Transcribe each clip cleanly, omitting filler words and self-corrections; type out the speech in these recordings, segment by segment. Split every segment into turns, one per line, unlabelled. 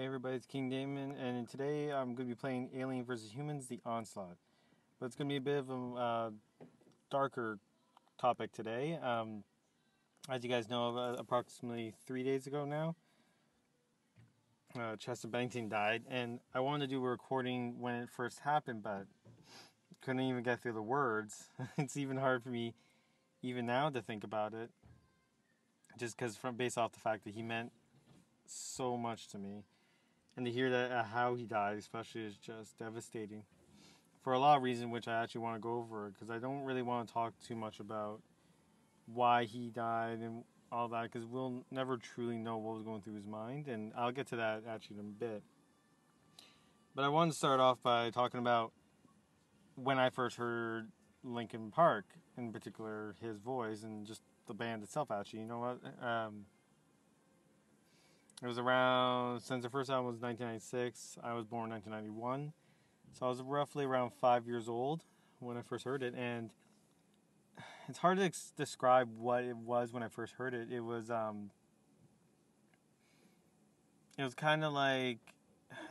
Hey everybody, it's King Damon, and today I'm going to be playing Alien vs. Humans: The Onslaught. But it's going to be a bit of a darker topic today. As you guys know, approximately 3 days ago now, Chester Bennington died, and I wanted to do a recording when it first happened, but couldn't even get through the words. It's even hard for me, even now, to think about it, just because based off the fact that he meant so much to me. And to hear that how he died, especially, is just devastating for a lot of reasons, which I actually want to go over because I don't really want to talk too much about why he died and all that because we'll never truly know what was going through his mind, and I'll get to that actually in a bit. But I wanted to start off by talking about when I first heard Linkin Park, in particular his voice and just the band itself. Actually, you know what? It was around, since the first album was 1996, I was born in 1991. So I was roughly around 5 years old when I first heard it. And it's hard to describe what it was when I first heard it. It was kind of like,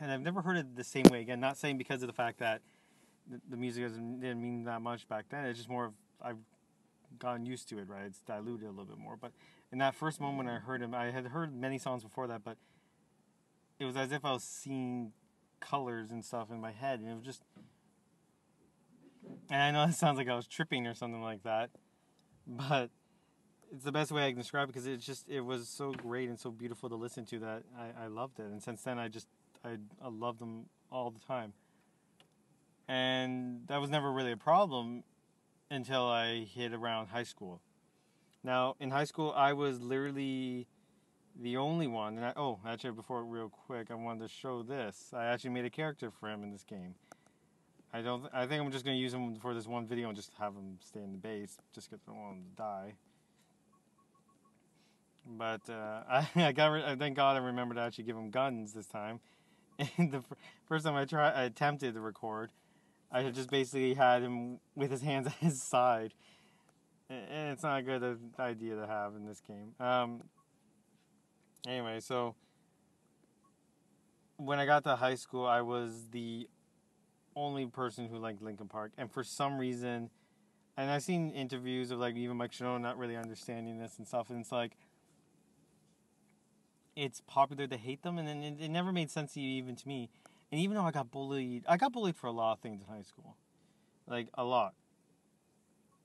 and I've never heard it the same way again. Not saying because of the fact that the music didn't mean that much back then. It's just more of, I've gotten used to it, right? It's diluted a little bit more. But in that first moment I heard him, I had heard many songs before that, but it was as if I was seeing colors and stuff in my head, and it was just, and I know it sounds like I was tripping or something like that, but it's the best way I can describe it because it was so great and so beautiful to listen to that I loved it, and since then I love them all the time, and that was never really a problem until I hit around high school. Now, in high school, I was literally the only one. And actually, before real quick, I wanted to show this. I actually made a character for him in this game. I think I'm just going to use him for this one video and just have him stay in the base, just because I don't want him to die. But I thank God I remembered to actually give him guns this time. And the first time I attempted to record, I had just basically had him with his hands at his side. And it's not a good idea to have in this game. Anyway, so when I got to high school, I was the only person who liked Linkin Park, and for some reason, and I've seen interviews of like even Mike Shinoda not really understanding this and stuff, and it's like it's popular to hate them, and then it never made sense even to me. And even though I got bullied for a lot of things in high school, like a lot.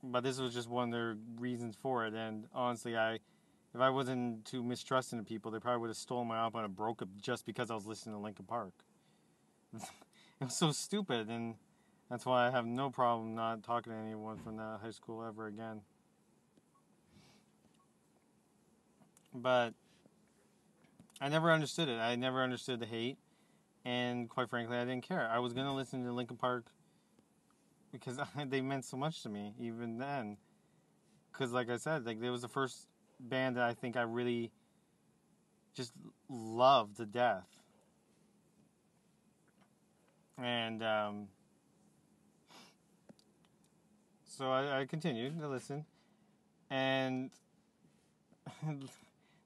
But this was just one of the reasons for it, and honestly, if I wasn't too mistrusting of people, they probably would have stolen my album and broke it just because I was listening to Linkin Park. It was so stupid, and that's why I have no problem not talking to anyone from that high school ever again. But I never understood it. I never understood the hate, and quite frankly, I didn't care. I was going to listen to Linkin Park because they meant so much to me, even then. Because like I said, like, it was the first band that I think I really just loved to death. And so I continued to listen. And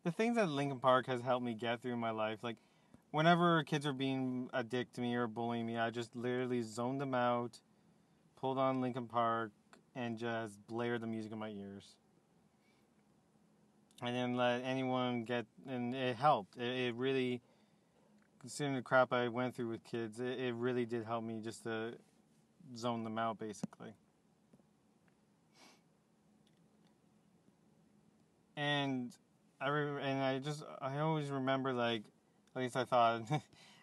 the things that Linkin Park has helped me get through my life, like whenever kids are being a dick to me or bullying me, I just literally zoned them out, pulled on Linkin Park, and just blared the music in my ears. I didn't let anyone and it helped. It really, considering the crap I went through with kids, it really did help me just to zone them out, basically. And I always remember, like, at least I thought,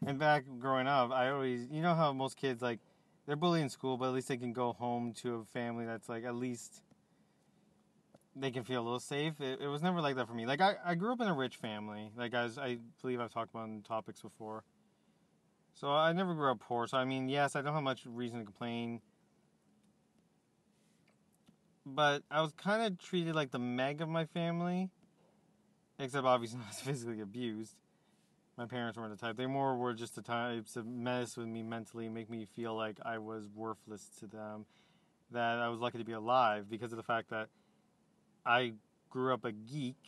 and back growing up, I always, you know how most kids, like, they're bullied in school, but at least they can go home to a family that's, like, at least they can feel a little safe. It was never like that for me. Like, I grew up in a rich family. Like, I believe I've talked about in topics before. So I never grew up poor. So, I mean, yes, I don't have much reason to complain. But I was kind of treated like the Meg of my family. Except, obviously, I was physically abused. My parents weren't the type. They more were just the types to mess with me mentally, make me feel like I was worthless to them. That I was lucky to be alive because of the fact that I grew up a geek,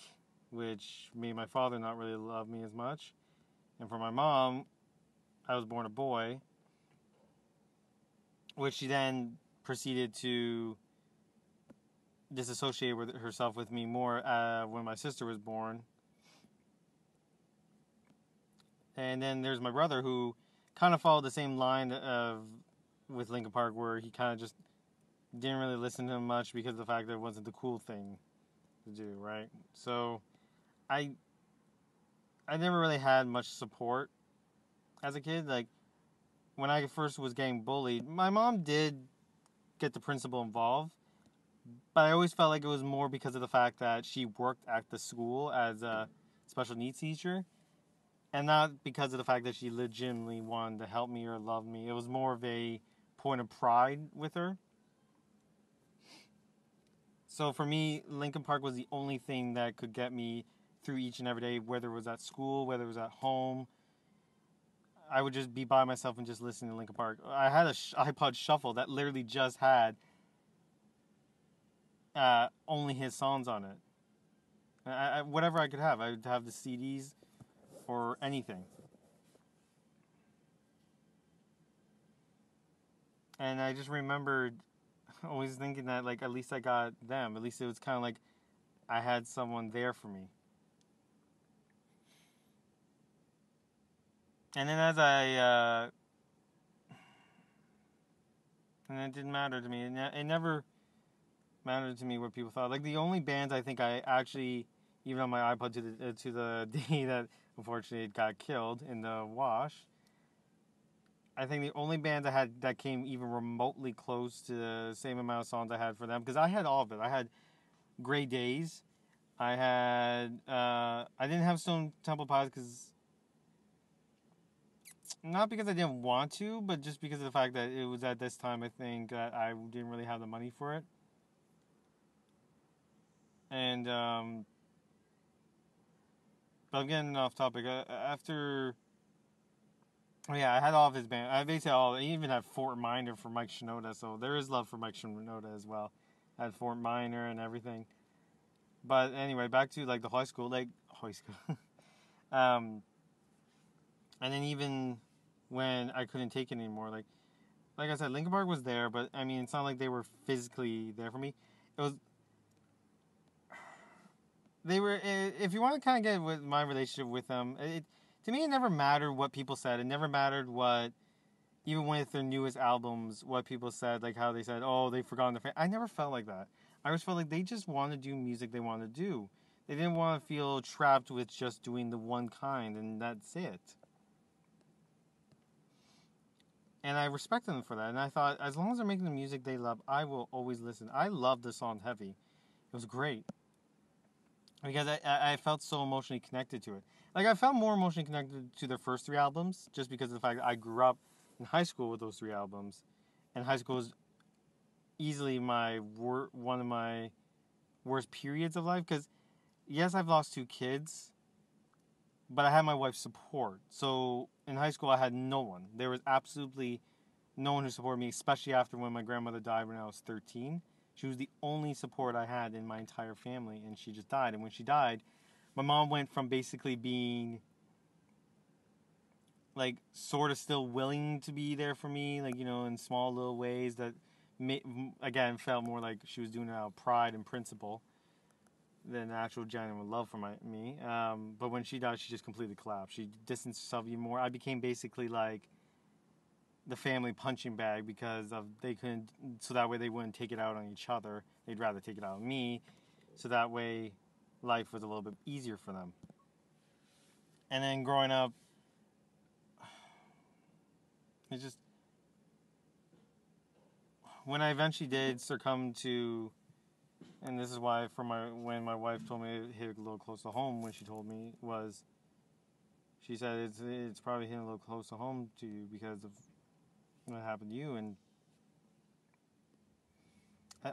which made my father not really love me as much. And for my mom, I was born a boy, which she then proceeded to disassociate with herself with me more when my sister was born. And then there's my brother who kind of followed the same line of with Linkin Park, where he kind of just didn't really listen to him much because of the fact that it wasn't the cool thing to do, right? So I I never really had much support as a kid. Like when I first was getting bullied, my mom did get the principal involved, but I always felt like it was more because of the fact that she worked at the school as a special needs teacher, and not because of the fact that she legitimately wanted to help me or love me. It was more of a point of pride with her. So for me, Lincoln Park was the only thing that could get me through each and every day, whether it was at school, whether it was at home. I would just be by myself and just listen to Linkin Park. I had a iPod Shuffle that literally just had only his songs on it. Whatever I could have, I would have the CDs or anything. And I just remembered always thinking that like at least I got them. At least it was kind of like I had someone there for me. And then as and it didn't matter to me. It never mattered to me what people thought. Like the only bands I think I actually, even on my iPod to the day that unfortunately it got killed in the wash, I think the only band I had that came even remotely close to the same amount of songs I had for them, because I had all of it. I had Gray Days. I had I didn't have Stone Temple Pilots because not because I didn't want to, but just because of the fact that it was at this time I think that I didn't really have the money for it. And but I'm getting off topic. After, oh yeah, I had all of his band. I basically I even had Fort Minor for Mike Shinoda, so there is love for Mike Shinoda as well. I had Fort Minor and everything. But anyway, back to like the high school. um, and then even when I couldn't take it anymore, like I said, Linkin Park was there, but I mean, it's not like they were physically there for me. It was they were. If you want to kind of get with my relationship with them, to me it never mattered what people said. It never mattered what, even with their newest albums, what people said, like how they said, oh, they've forgotten their fan. I never felt like that. I always felt like they just want to do music they want to do. They didn't want to feel trapped with just doing the one kind, and that's it. And I respected them for that. And I thought, as long as they're making the music they love, I will always listen. I loved the song Heavy. It was great. Because I felt so emotionally connected to it. Like, I felt more emotionally connected to their first three albums just because of the fact that I grew up in high school with those three albums. And high school was easily one of my worst periods of life. Because, yes, I've lost two kids, but I had my wife's support. So, in high school, I had no one. There was absolutely no one who supported me, especially after when my grandmother died when I was 13. She was the only support I had in my entire family, and she just died. And when she died, my mom went from basically being like sort of still willing to be there for me, like, you know, in small little ways that again felt more like she was doing it out of pride and principle than actual genuine love for me. But when she died, she just completely collapsed. She distanced herself even more. I became basically like the family punching bag because of they couldn't, so that way they wouldn't take it out on each other. They'd rather take it out on me, so that way life was a little bit easier for them. And then growing up, it just, when I eventually did succumb to, and this is why for when my wife told me it hit a little close to home, when she told me was, she said it's probably hitting a little close to home to you because of what happened to you. And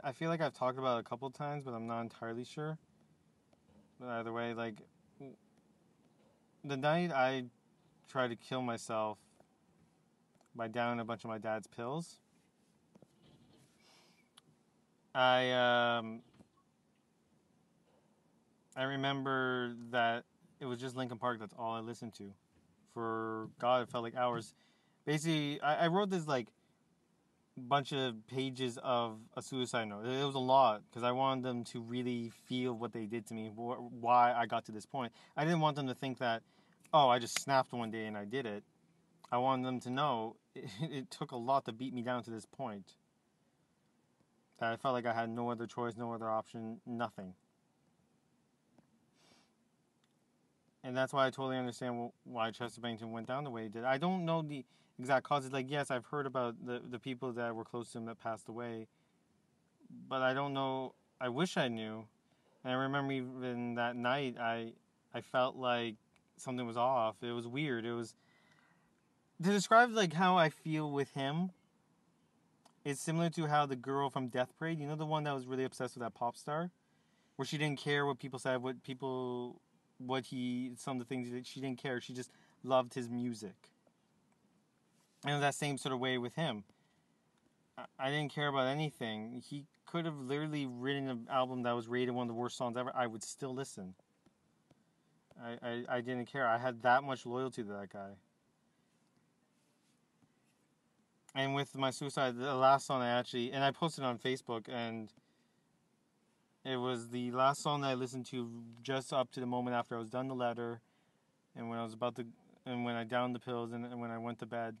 I feel like I've talked about it a couple of times, but I'm not entirely sure. But either way, like, the night I tried to kill myself by downing a bunch of my dad's pills, I I remember that it was just Linkin Park. That's all I listened to for, God, it felt like hours. Basically, I wrote this like bunch of pages of a suicide note. It was a lot because I wanted them to really feel what they did to me, why I got to this point. I didn't want them to think that, oh, I just snapped one day and I did it. I wanted them to know it took a lot to beat me down to this point. That I felt like I had no other choice, no other option, nothing. And that's why I totally understand why Chester Bennington went down the way he did. I don't know the exact causes. Like, yes, I've heard about the people that were close to him that passed away, but I don't know. I wish I knew. And I remember even that night, I felt like something was off. It was weird. It was to describe like how I feel with him. It's similar to how the girl from Death Parade, you know, the one that was really obsessed with that pop star, where she didn't care what people said, some of the things that she didn't care. She just loved his music. And that same sort of way with him. I didn't care about anything. He could have literally written an album that was rated one of the worst songs ever. I would still listen. I didn't care. I had that much loyalty to that guy. And with my suicide, the last song and I posted it on Facebook, and it was the last song that I listened to just up to the moment after I was done the letter, and when I was and when I downed the pills, and when I went to bed,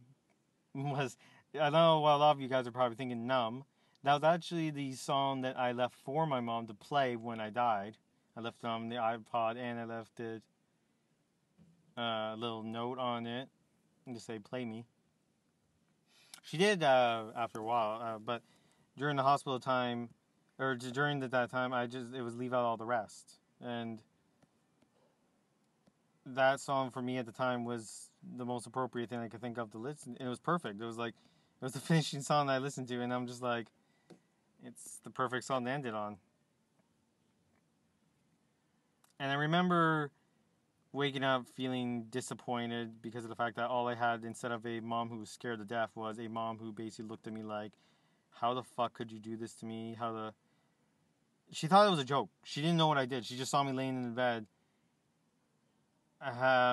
was, I know a lot of you guys are probably thinking Numb. That was actually the song that I left for my mom to play when I died. I left it on the iPod, and I left it a little note on it, and to say, play me. She did after a while, but during the hospital time, or during that time, it was leave out all the rest. And that song for me at the time was the most appropriate thing I could think of to listen. And it was perfect. It was the finishing song that I listened to, and I'm just like, it's the perfect song to end it on. And I remember waking up feeling disappointed because of the fact that all I had, instead of a mom who was scared to death, was a mom who basically looked at me like, how the fuck could you do this to me? She thought it was a joke. She didn't know what I did. She just saw me laying in the bed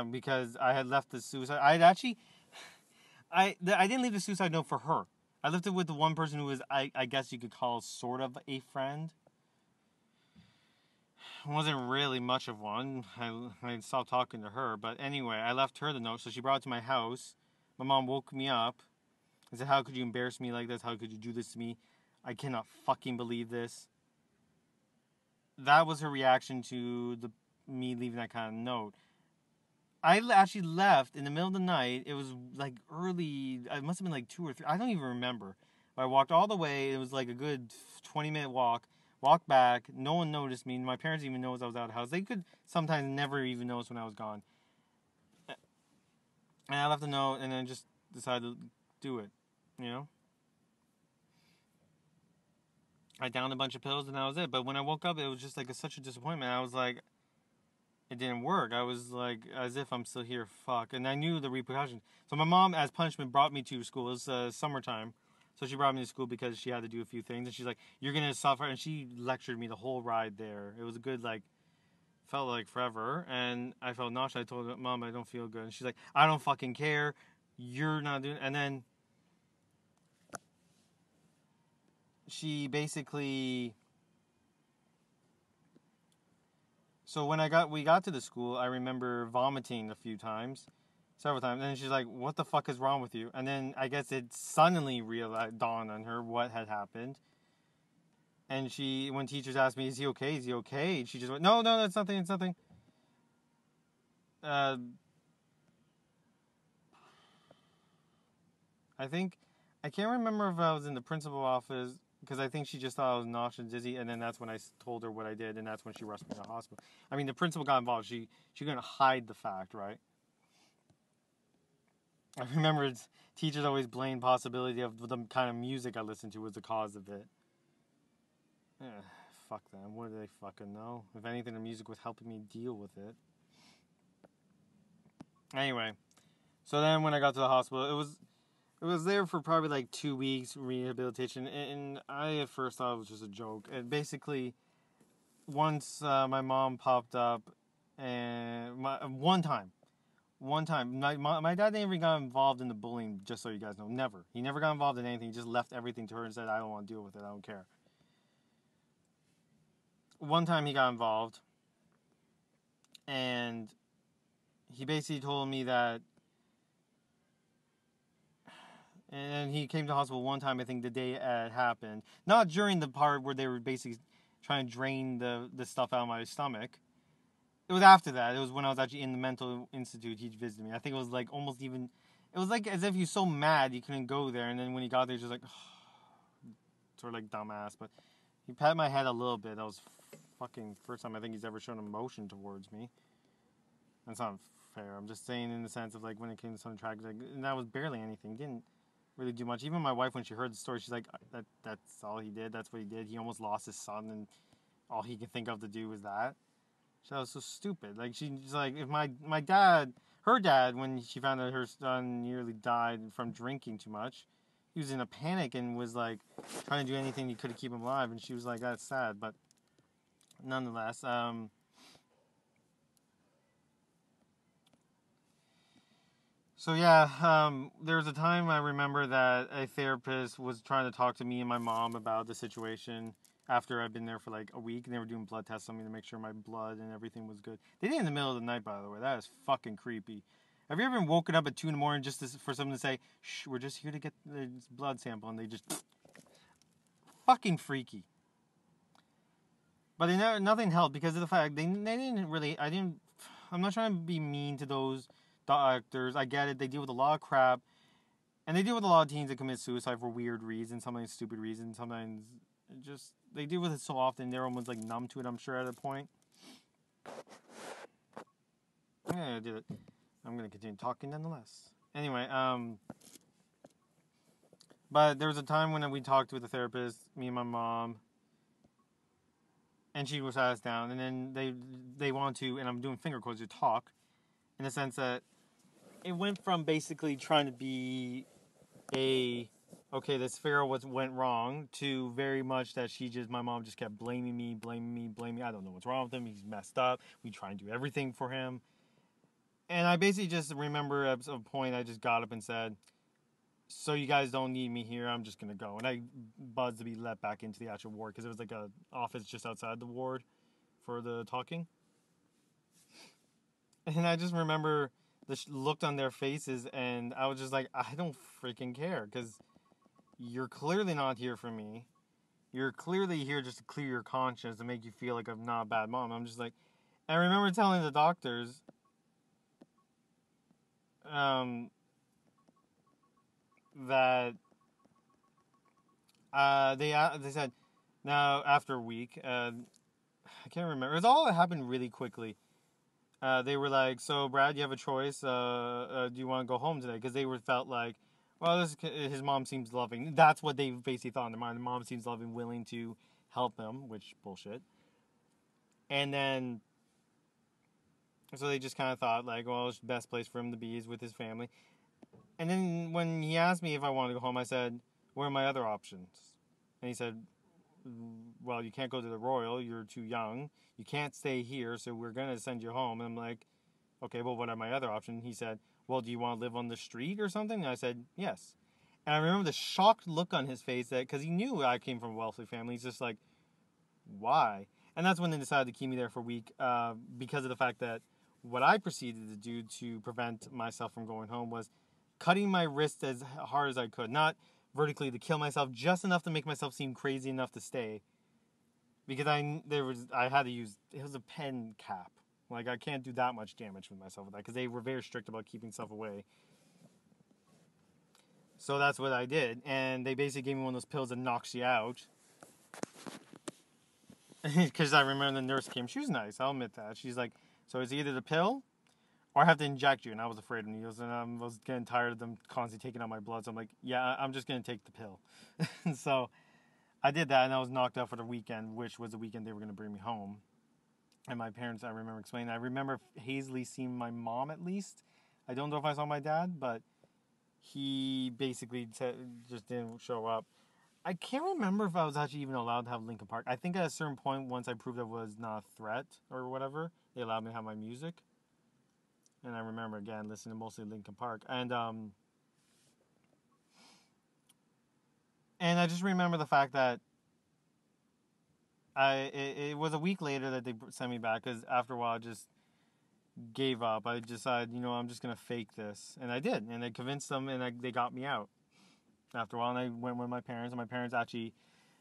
because I had left the suicide. I didn't leave the suicide note for her. I left it with the one person who was, I guess you could call sort of a friend. Wasn't really much of one. I stopped talking to her. But anyway, I left her the note, so she brought it to my house. My mom woke me up and said, how could you embarrass me like this? How could you do this to me? I cannot fucking believe this. That was her reaction to me leaving that kind of note. I actually left in the middle of the night. It was like early. It must have been like 2 or 3. I don't even remember. But I walked all the way. It was like a good 20-minute walk. Walked back. No one noticed me. My parents even noticed I was out of the house. They could sometimes never even notice when I was gone. And I left a note and then just decided to do it. You know? I downed a bunch of pills and that was it. But when I woke up, it was just like such a disappointment. I was like, it didn't work. I was like, as if I'm still here, fuck. And I knew the repercussions. So my mom, as punishment, brought me to school. It was summertime. So she brought me to school because she had to do a few things. And she's like, you're going to suffer. And she lectured me the whole ride there. It was a good, felt like forever. And I felt nauseous. I told her, Mom, I don't feel good. And she's like, I don't fucking care. You're not doing it. And then she basically... So when we got to the school, I remember vomiting several times, and then she's like, "What the fuck is wrong with you?" And then I guess it suddenly dawned on her what had happened. And when teachers asked me, "Is he okay? Is he okay?" And she just went, "No, it's nothing. It's nothing." I can't remember if I was in the principal's office. Because I think she just thought I was nauseous and dizzy, and then that's when I told her what I did, and that's when she rushed me to the hospital. I mean, the principal got involved. She couldn't hide the fact, right? I remember teachers always blamed possibility of the kind of music I listened to was the cause of it. Fuck them. What do they fucking know? If anything, the music was helping me deal with it. Anyway, so then when I got to the hospital, it was there for probably like 2 weeks, rehabilitation, and I at first thought it was just a joke. And basically, once my mom popped up, and one time, one time, my dad never got involved in the bullying, just so you guys know. Never. He never got involved in anything. He just left everything to her and said, I don't want to deal with it. I don't care. One time he got involved, and he basically told me that, and he came to hospital one time, I think the day it happened. Not during the part where they were basically trying to drain the stuff out of my stomach. It was after that. It was when I was actually in the mental institute. He visited me. I think it was like almost even. It was like as if he was so mad he couldn't go there, and then when he got there, he was just like, sort of like dumbass. But he patted my head a little bit. That was fucking first time I think he's ever shown emotion towards me. That's not fair. I'm just saying in the sense of like when it came to something tragic, like, and that was barely anything. He didn't really do much. Even my wife, when she heard the story, she's like, that's all he did. That's what he did. He almost lost his son, and all he could think of to do was that. That was so stupid. Like, she's like, if my dad, her dad, when she found out her son nearly died from drinking too much, he was in a panic and was like trying to do anything he could to keep him alive. And she was like, that's sad. But nonetheless, so yeah, there was a time I remember that a therapist was trying to talk to me and my mom about the situation after I'd been there for like a week, and they were doing blood tests on me to make sure my blood and everything was good. They did it in the middle of the night, by the way. That is fucking creepy. Have you ever been woken up at 2 in the morning just for someone to say, shh, we're just here to get the blood sample, and they just... fucking freaky. But nothing helped because of the fact they didn't really... I'm not trying to be mean to those doctors. I get it. They deal with a lot of crap. And they deal with a lot of teens that commit suicide for weird reasons, sometimes stupid reasons, sometimes just... They deal with it so often, they're almost like numb to it, I'm sure, at a point. Yeah, I did it. I'm going to continue talking nonetheless. Anyway, but there was a time when we talked with a therapist, me and my mom, and she was sat us down, and then they want to, and I'm doing finger quotes, to talk, in the sense that it went from basically trying to be okay, let's figure out what went wrong, to very much that my mom just kept blaming me. I don't know what's wrong with him. He's messed up. We try and do everything for him. And I basically just remember at a point I just got up and said, so you guys don't need me here, I'm just going to go. And I buzzed to be let back into the actual ward because it was like a office just outside the ward for the talking. And I just remember the look on their faces, and I was just like, I don't freaking care because you're clearly not here for me. You're clearly here just to clear your conscience and make you feel like I'm not a bad mom. I'm just like, I remember telling the doctors, that they said, now after a week, I can't remember. It was all that happened really quickly. They were like, so Brad, you have a choice. Do you want to go home today? Because they felt like, well, his mom seems loving. That's what they basically thought in their mind. The mom seems loving, willing to help him, which bullshit. And then, so they just kind of thought like, well, it's the best place for him to be is with his family. And then when he asked me if I wanted to go home, I said, what are my other options? And he said, well, you can't go to the Royal. You're too young. You can't stay here, so we're going to send you home. And I'm like, okay, well, what are my other options? He said, well, do you want to live on the street or something? And I said, yes. And I remember the shocked look on his face, that because he knew I came from a wealthy family. He's just like, why? And that's when they decided to keep me there for a week, because of the fact that what I proceeded to do to prevent myself from going home was cutting my wrist as hard as I could. Not vertically to kill myself, just enough to make myself seem crazy enough to stay. Because I had to use, it was a pen cap. Like, I can't do that much damage with myself with that, because they were very strict about keeping stuff away. So that's what I did, and they basically gave me one of those pills that knocks you out. Because I remember the nurse came, she was nice, I'll admit that. She's like, so it's either the pill, or I have to inject you, and I was afraid of needles, and I was getting tired of them constantly taking out my blood, so I'm like, yeah, I'm just going to take the pill. So I did that, and I was knocked out for the weekend, which was the weekend they were going to bring me home. And my parents, I remember explaining, I remember Hazley seeing my mom at least. I don't know if I saw my dad, but he basically just didn't show up. I can't remember if I was actually even allowed to have Linkin Park. I think at a certain point, once I proved I was not a threat or whatever, they allowed me to have my music. And I remember again listening to mostly Linkin Park, and I just remember the fact that it was a week later that they sent me back because after a while I just gave up. I decided, I'm just gonna fake this, and I did, and I convinced them, and they got me out after a while. And I went with my parents, and my parents actually,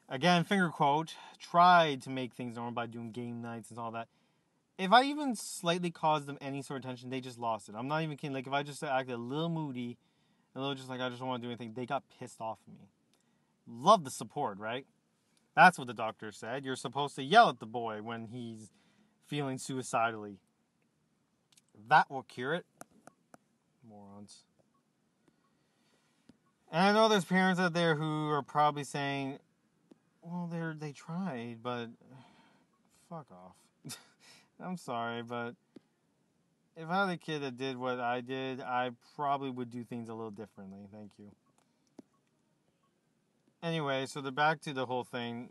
again, finger quote, tried to make things normal by doing game nights and all that. If I even slightly caused them any sort of tension, they just lost it. I'm not even kidding. Like if I just acted a little moody, a little just like I just don't want to do anything, they got pissed off at me. Love the support, right? That's what the doctor said. You're supposed to yell at the boy when he's feeling suicidally. That will cure it. Morons. And I know there's parents out there who are probably saying, well, they tried, but fuck off. I'm sorry, but if I had a kid that did what I did, I probably would do things a little differently. Thank you. Anyway, so back to the whole thing.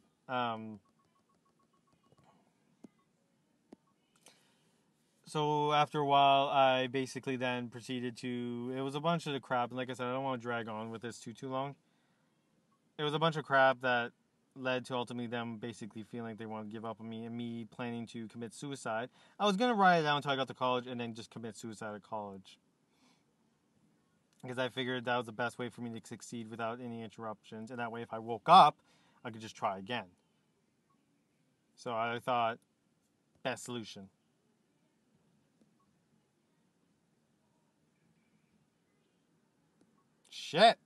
So after a while, I basically then proceeded to. It was a bunch of the crap, and like I said, I don't want to drag on with this too long. It was a bunch of crap that led to ultimately them basically feeling like they wanted to give up on me and me planning to commit suicide. I was gonna ride it out until I got to college and then just commit suicide at college because I figured that was the best way for me to succeed without any interruptions, and that way, if I woke up, I could just try again. So I thought, best solution. Shit.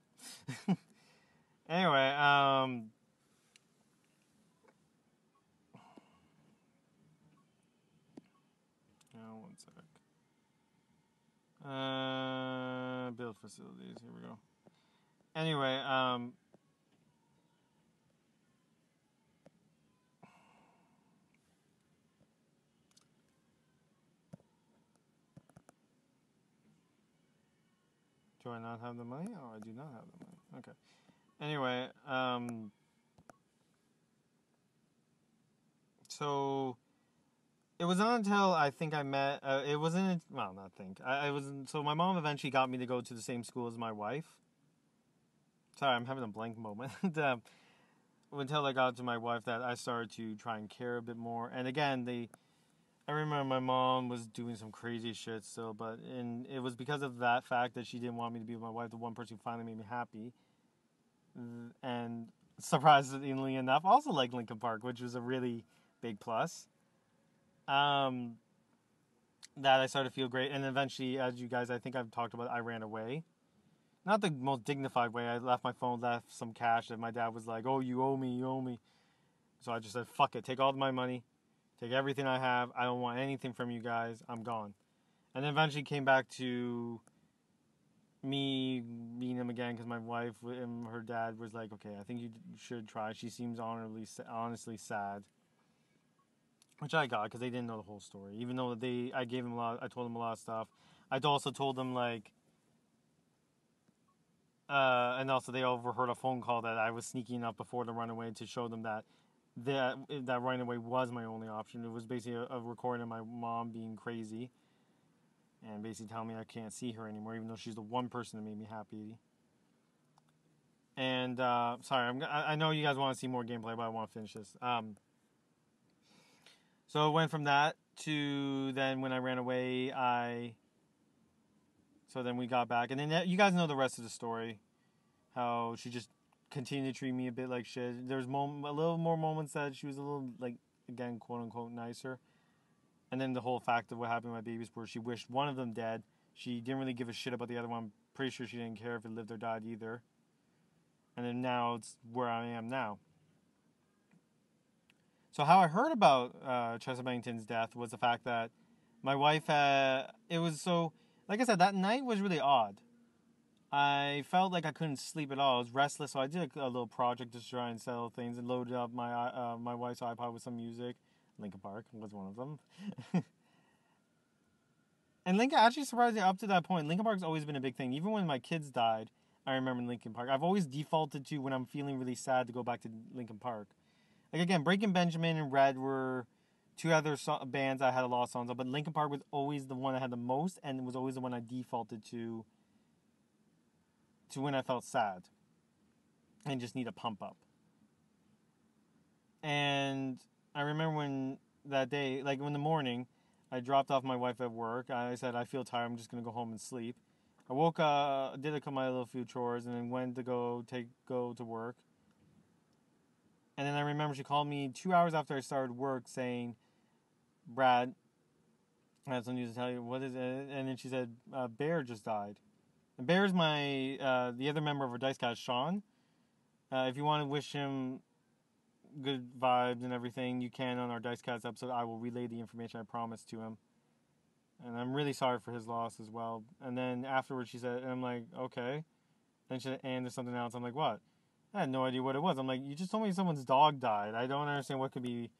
Anyway, one sec. Build facilities. Here we go. Anyway, do I not have the money? Oh, I do not have the money. Okay. Anyway, so it was not until I think I met. It wasn't. Well, not think. I was. So my mom eventually got me to go to the same school as my wife. Sorry, I'm having a blank moment. Until I got to my wife, that I started to try and care a bit more. And again, I remember my mom was doing some crazy shit still, and it was because of that fact that she didn't want me to be with my wife, the one person who finally made me happy. And surprisingly enough, also like Linkin Park, which was a really big plus. That I started to feel great, and eventually, as you guys, I think I've talked about, I ran away. Not the most dignified way. I left my phone, left some cash, and my dad was like, "Oh, you owe me, you owe me." So I just said, "Fuck it, take all my money, take everything I have. I don't want anything from you guys. I'm gone." And then eventually came back to me meeting him again because my wife and her dad was like, "Okay, I think you should try." She seems honestly sad, which I got because they didn't know the whole story. Even though I gave them a lot, I told them a lot of stuff. I also told them like, and also they overheard a phone call that I was sneaking up before the runaway to show them that that runaway was my only option. It was basically a recording of my mom being crazy and basically telling me I can't see her anymore, even though she's the one person that made me happy. And sorry, I know you guys want to see more gameplay, but I want to finish this. So it went from that to then when I ran away, so then we got back, and then you guys know the rest of the story. How she just continued to treat me a bit like shit. There's a little more moments that she was a little, like, again, quote unquote, nicer. And then the whole fact of what happened to my babies, where she wished one of them dead. She didn't really give a shit about the other one. I'm pretty sure she didn't care if it lived or died either. And then now it's where I am now. So how I heard about Chester Bennington's death was the fact that my wife had... It was so... Like I said, that night was really odd. I felt like I couldn't sleep at all. I was restless, so I did a little project to try and settle things and loaded up my wife's iPod with some music. Linkin Park was one of them. And Linkin, actually, surprisingly, up to that point, Linkin Park's always been a big thing. Even when my kids died, I remember Linkin Park. I've always defaulted to, when I'm feeling really sad, to go back to Linkin Park. Like, again, Breaking Benjamin and Red were two other bands I had a lot of songs on, but Linkin Park was always the one I had the most, and it was always the one I defaulted to when I felt sad and just need a pump up. And I remember when that day, like in the morning, I dropped off my wife at work. I said, I feel tired. I'm just going to go home and sleep. I woke up, did a couple of my little few chores, and then went to go to work. And then I remember she called me 2 hours after I started work saying, Brad, I have some news to tell you. What is it? And then she said, Bear just died. And Bear's the other member of our Dice Cast, Sean. If you want to wish him good vibes and everything, you can on our Dicecast episode. I will relay the information I promised to him. And I'm really sorry for his loss as well. And then afterwards she said, and I'm like, okay. Then she said, and there's something else. I'm like, what? I had no idea what it was. I'm like, you just told me someone's dog died. I don't understand what could be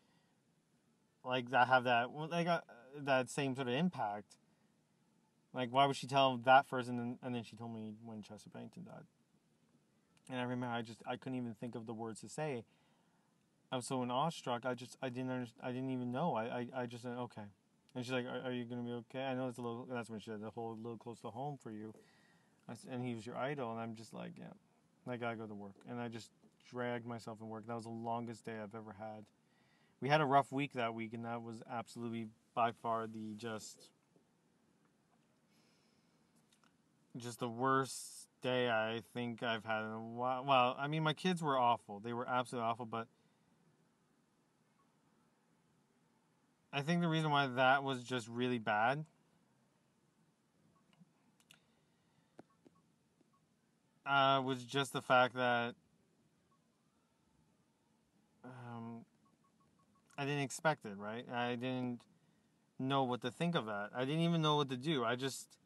like that, have that, like that same sort of impact. Like, why would she tell that first and then she told me when Chester Bennington died? And I remember I couldn't even think of the words to say. I was so awestruck. I didn't even know. I just said okay, and she's like, "Are you gonna be okay?" I know it's a little. That's when she said, "The whole little close to home for you," and he was your idol, and I'm just like, yeah, I gotta go to work, and I just dragged myself in work. That was the longest day I've ever had. We had a rough week that week, and that was absolutely by far the just the worst day I think I've had in a while. Well, I mean, my kids were awful. They were absolutely awful, but I think the reason why that was just really bad was just the fact that um, I didn't expect it, right? I didn't know what to think of that. I didn't even know what to do. Just,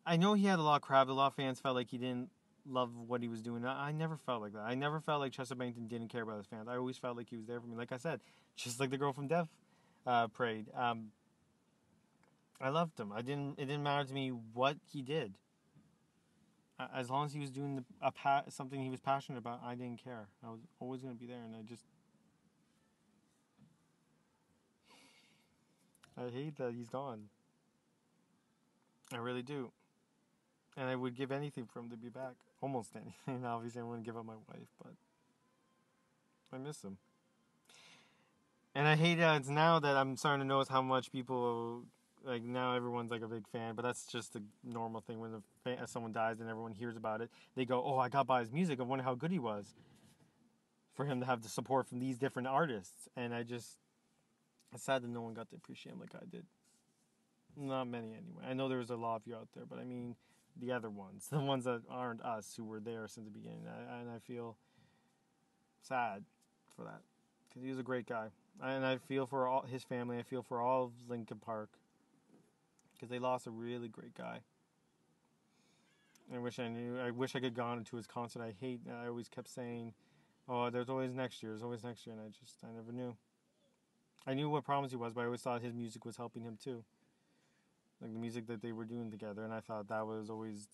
I know he had a lot of crowd. A lot of fans felt like he didn't love what he was doing. I never felt like that. I never felt like Chester Bennington didn't care about his fans. I always felt like he was there for me. Like I said, just like the girl from Death Parade. I loved him. It didn't matter to me what he did. As long as he was doing something he was passionate about, I didn't care. I was always going to be there, and I hate that he's gone. I really do. And I would give anything for him to be back. Almost anything. Obviously, I wouldn't give up my wife, but I miss him. And I hate that it's now that I'm starting to notice how much people, like, now everyone's like a big fan, but that's just a normal thing when someone dies and everyone hears about it. They go, oh, I got by his music. I wonder how good he was. For him to have the support from these different artists. And it's sad that no one got to appreciate him like I did. Not many anyway. I know there was a lot of you out there, but I mean the other ones, the ones that aren't us who were there since the beginning. And I feel sad for that because he was a great guy. And I feel for all his family. I feel for all of Linkin Park because they lost a really great guy. I wish I knew. I wish I could have gone to his concert. I always kept saying, "Oh, there's always next year. There's always next year," and I never knew. I knew what problems he was, but I always thought his music was helping him too. Like the music that they were doing together, and I thought that was always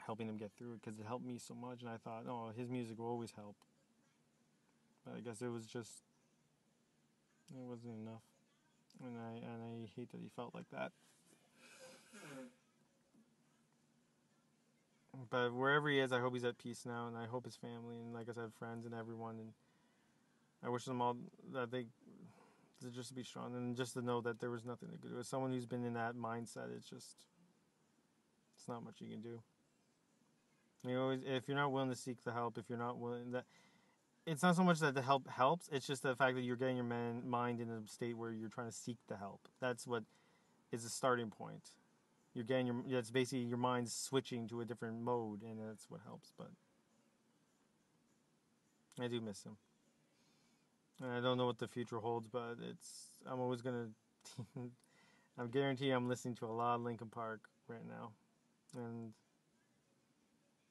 helping him get through it because it helped me so much. And I thought, oh, his music will always help. But I guess it wasn't enough, and I hate that he felt like that. But wherever he is, I hope he's at peace now, and I hope his family and, like I said, friends and everyone, and I wish them all that they just to be strong and just to know that there was nothing they could do. As someone who's been in that mindset, it's not much you can do. You always, if you're not willing to seek the help, if you're not willing that, it's not so much that the help helps. It's just the fact that you're getting your mind in a state where you're trying to seek the help. That's what is the starting point. You're getting that's basically your mind's switching to a different mode, and that's what helps. But I do miss him. And I don't know what the future holds, but I'm always gonna. I'm guaranteed I'm listening to a lot of Linkin Park right now, and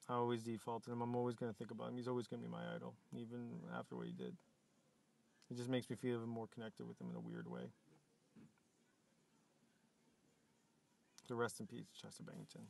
I always default to him. I'm always gonna think about him. He's always gonna be my idol, even after what he did. It just makes me feel even more connected with him in a weird way. So rest in peace, Chester Bennington.